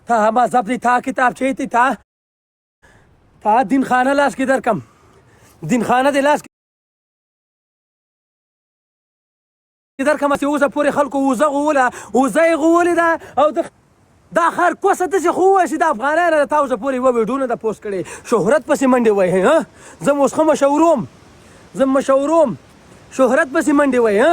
تا مذهب دی، تا کتابچه دی، تا دین خانه لاس کې درکم، دین خانه دی لاس کې درکم چې اوسه پورې خلکو وزه غوله، وزه یې غولې ده او دا خر کوسه داسې خو ووایه چې د افغانانو تا اوسه پورې یوه ویډیو نه ده پوسټ کړې، شهرت پسې منډې وایي. زه اوس ښه مشهوروم، زه مشهوروم، شهرت پسې منډې وایي.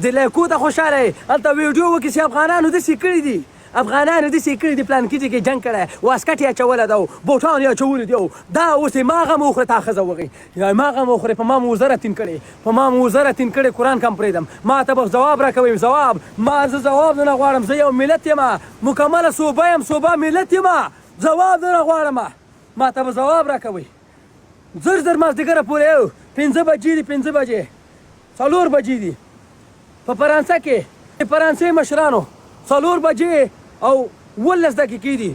د لایکو ته خوشحاله یې، هلته ویډیو وکړي چې افغانانو داسې کړي دي، افغانانو داسې کړي دي، پلان کې جنګ کړی، واسکټ یې اچولی ده، بوټان یې اچولي دي، دا اوس یې ما غم وخورې تا ښځه وغږي، یا ما غم وخورې، په ما موزه راتین کړې، په ما موزه راتین کړې، قرآن کم پرېږدم، ما ته به جواب راکوئ، جواب ما زه جواب نه غواړم، زه یو ملت یم، مکمله صوبه یم، صوبه ملت یم، جواب نه غواړم، ما ته به جواب راکوئ. زر زر مازدیګره پورې 5 بجې دي، 5 بجې 4 بجې دي په فرانسه کې، د فرانسې مشرانو 4 بجې او 11 دقیقې دي.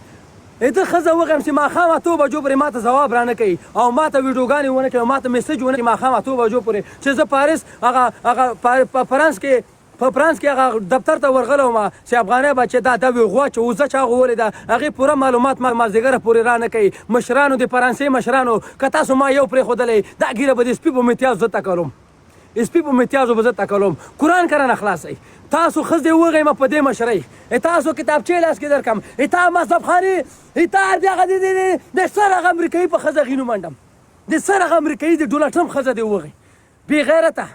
د ښځه وغیم چې ماښام 8 بجو پورې ما ته ځواب رانه کوي او ما ته ویډیوګانې ونه کوي او ما ته میسج ونه کوي ماښام 8 بجو پورې، چې زه پاریس هغه په فرانس کې، په فرانس کې هغه دفتر ته ورغلی وم چې افغانۍ به چې دا غوا چې وزه چا غولې ده، هغې پوره معلومات ما مازدیګره پورې رانه کوي. مشرانو د فرانسې مشرانو که تاسو ما یو پرېښودلی، دا ګیره به د سپي په امتیاز زه تکلم، سپي په امتیازو به زه تکلم. قرآن کرنه خلاصئ. تاسو ښځې وغیمه په دې مشرۍ، تاسو کتابچې لاس کې درکم، تا مذهب خاني، تا دغه د سر هغه امریکایي په ښځه غینو منډم، د سر هغه امریکایي د ډونالډ ټرمپ ښځه دې وغی بې غیرته.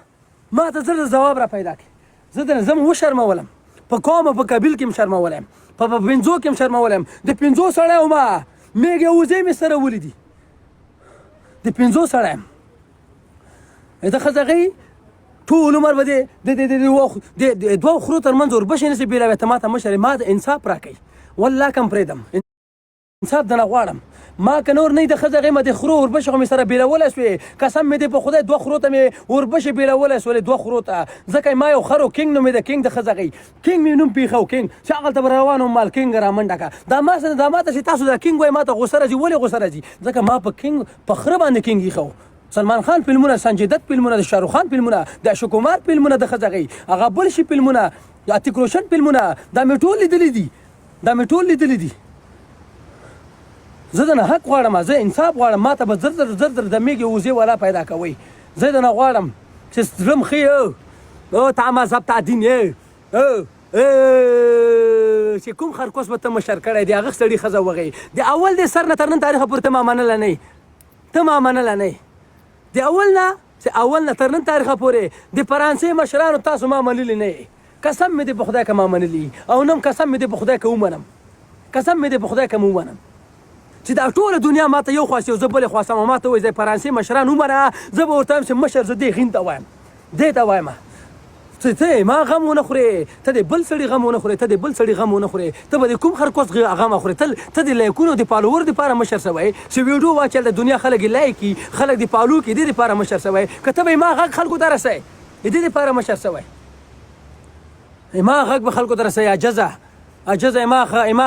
ما ته زر ځواب را پیدا کړي، زه درنه ځم وشرمولم، په قوم او په قبیل کې م شرمولی، په پنځو کې م شرمولی، د 5 سړی ومه، میږې او وزې مې سره ولیدي، د 5 سړی یم. د ښځه غي ټول عمر به د 2 خرو تر منځ وربشې نسي بېلوي، ته ما ته مشر ما د انصاف راکوي، والله کم پرېږدم، انصاف دنه غواړم. ما که نور نه د ښځه غي مې د خرو وربشې خو مې سره بېلولی سوې، قسم مې دی په خدای 2 خرو ته مې وربشې بېلولی سولې، 2 خرو ته، ځکه ما یو خر و کینګ نوم یې د کینګ د ښځه غي، کینګ مې نوم پېښه و کینګ، چې هغلته به روان وم مال کینګ را منډه کړه. دا ما ته چې تاسو دا کینګ وایي ما ته غوسه راځي، ولې غوسه راځي؟ ځکه ما په کینګ په خره باندې کینګ ایښه، سلمان خان فلمونه، سنجي دت فلمونه، د شاهرخ خان فلمونه، د اشوک کمار فلمونه، د ښځه غي هغه بل شي فلمونه، عتیق روشن فلمونه، دا مې ټول لیدلي دي، دا مې ټول لیدلي دي. زه دنه حق غواړم، زه انصاف غواړم، ما ته به زر زر د میږې وزې والا پیدا کوئ. زه دنه غواړم چې زړه م ښي، تا مذهب تا دین یې، چې کوم خرکوس به ته مشر کړی دی، هغه سړي ښځه وغی، د اول د سر نه تر نن تاریخه پورې ته ما منله نه، ته ما منله نه، د اول نه تر نن تاریخه پورې د فرانسې مشرانو تاسو ما منلي نه، قسم مې دی په خدای که ما منلي، او نم قسم مې دی په خدای که ومنم، قسم مې دی په خدای که م ومنم چې دا ټوله دنیا ما ته یو خواست یو زه بلې خواستم او ما ته وایي د فرانسې مشران ومنه، زه به ورته وایم چې مشر زه دې غین ته وایم، دې ته وایم ته ما غم ونه خورې، ته د بل سړي غم ونه خورې، ته د بل سړي غم ونه خورې، ته به د کوم خرکوس غم خورې، ته د لایکونو د فالوور دپاره مشر سوی چې ویډیو واچوي، د دنیا خلک یې لایک کي، خلک دې فالو کړي، دې دپاره مشر سوی، که ته به ما غږ خلکو ته رسوې، دې دپاره مشر سوی، ما غږ به خلکو ته رسوي، عجزه ما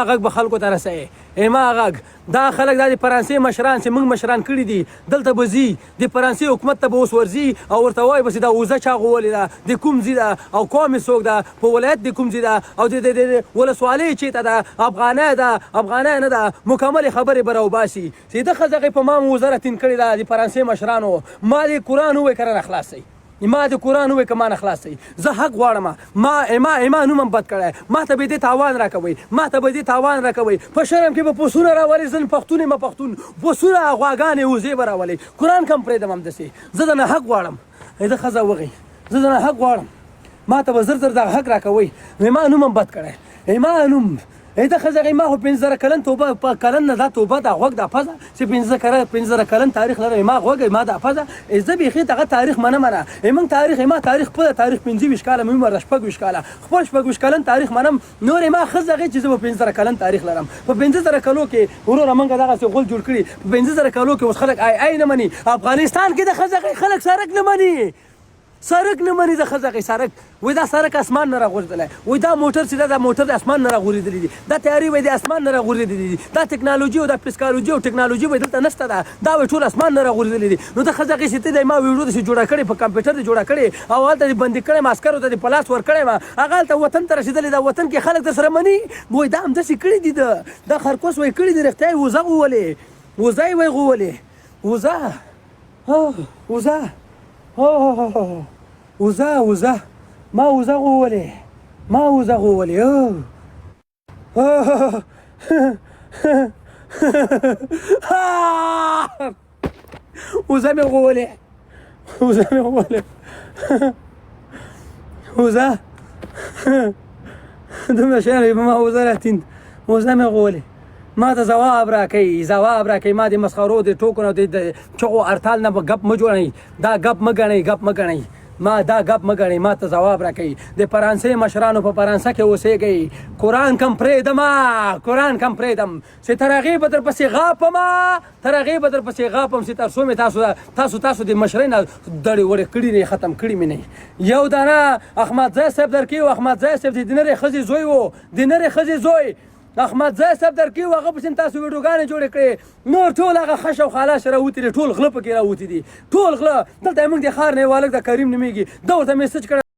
غږ به خلکو ته رسوي، ما غږ دا خلک دا د فرانسې مشران چې موږ مشران کړي دي، دلته به ځي د فرانسې حکومت ته به اوس ورځي او ورته وایي بس دا وزه چا غولې ده، د کوم ځي ده او قوم یې څوک ده، په ولایت د کوم ځي ده او د ولسوالۍ چېرته ده، افغانۍ ده افغانۍ نه ده، مکملې خبرې به راوباسي چې د ښځه غي په ما موزه تین کړې ده د فرانسې مشرانو. ما د قرآن ووایي که رانه خلاصئ، ما د قرآن ووایي که ما نه خلاصئ، زه حق غواړم، ما نوم هم بد کړی، ما ته به دې تاوان راکوئ، ما ته به دې تاوان راکوئ، په شرم کې به پسونه راولئ، زه پښتون یم پښتون، پسونه غواګانې وزې به راولئ، قرآن کم پرېږدم همداسې، زه د نه حق غواړم، د ښځه وغی، زه د نه حق غواړم، ما ته به زر دغه حق راکوئ، ما نوم هم بد کړی، ما نوم د ښځه غي ما خو 15 کلن توبه په کلن نه دا توبه دا غوږ دا پزه چې 15 کلن تاریخ لري، ما غوږ ما دا پزه زه بیخي دغه تاریخ منه موږ تاریخ ما تاریخ په تاریخ 25 کاله مې عمر 26 کاله خپل 26 کلن تاریخ منم، نور ما ښځه غي چې زه 15 کلن تاریخ لرم، په 15 کلو کې وروره موږ دغه غول جوړ کړي، په 15 کلو کې اوس خلک آی نه مني، افغانستان کې د ښځه غي خلک سرک نه مني، سرک نه مني د خزقې سرک وای دا سرک اسمان نه راغورځېدلی وای دا موټر چې دا موټر د اسمان نه راغورځېدلی دي دا تیارې وای د اسمان نه راغورځېدلي دي دا ټکنالوژي او دا فزیکالوژي او ټکنالوژي وای دلته نشته ده دا وای ټول اسمان نه راغورځېدلي دي نو د خزقې چې ته دی ما ویډیو داسې جوړه کړې په کمپیوټر دې جوړه کړې او هلته دې بندي کړی م عسکرو ته دې په لاس ورکړی م هغه هلته وطن ته رسېدلې ده وطن کې خلک درسره مني وای دا همداسې کړي دي دا خرکوس وای کړي دي رښتیا یې وزه غولې وزه یې وای غولې وزه وزه وزه ما وزه غولې ما وزه غولې وزه مې غولې وزه مې غولې وزه دومره شیان په ما وزه راتیند وزه مې غولې ما ته ځواب راکوي ما د مسخرو د ټوکو نه د چغو ارتال نه ګپ مه جوړئ دا ګپ مه ګڼئ ما دا ګپ مه ګڼئ ما ته ځواب راکوي د فرانسې مشرانو په فرانسه کې اوسېږئ قرآن کم پرېږدم چې تر هغې به در پسې غاپم چې تر څو مې تاسو د مشرۍ نه دړې وړې کړي نه ختم کړي مې نه یو دانه احمدزی صاحب درکې و احمدزی صاحب د نرې ښځې زوی احمدزی صاحب درکې و هغه پسې تاسو ویډیوګانې جوړې کړې نور ټول هغه خش او خلاص راوتي دي ټول غله پکې راوتي دي ټول غله دلته موږ د ښار نه یو هلک د کریم نومېږي ده ورته میسج کړی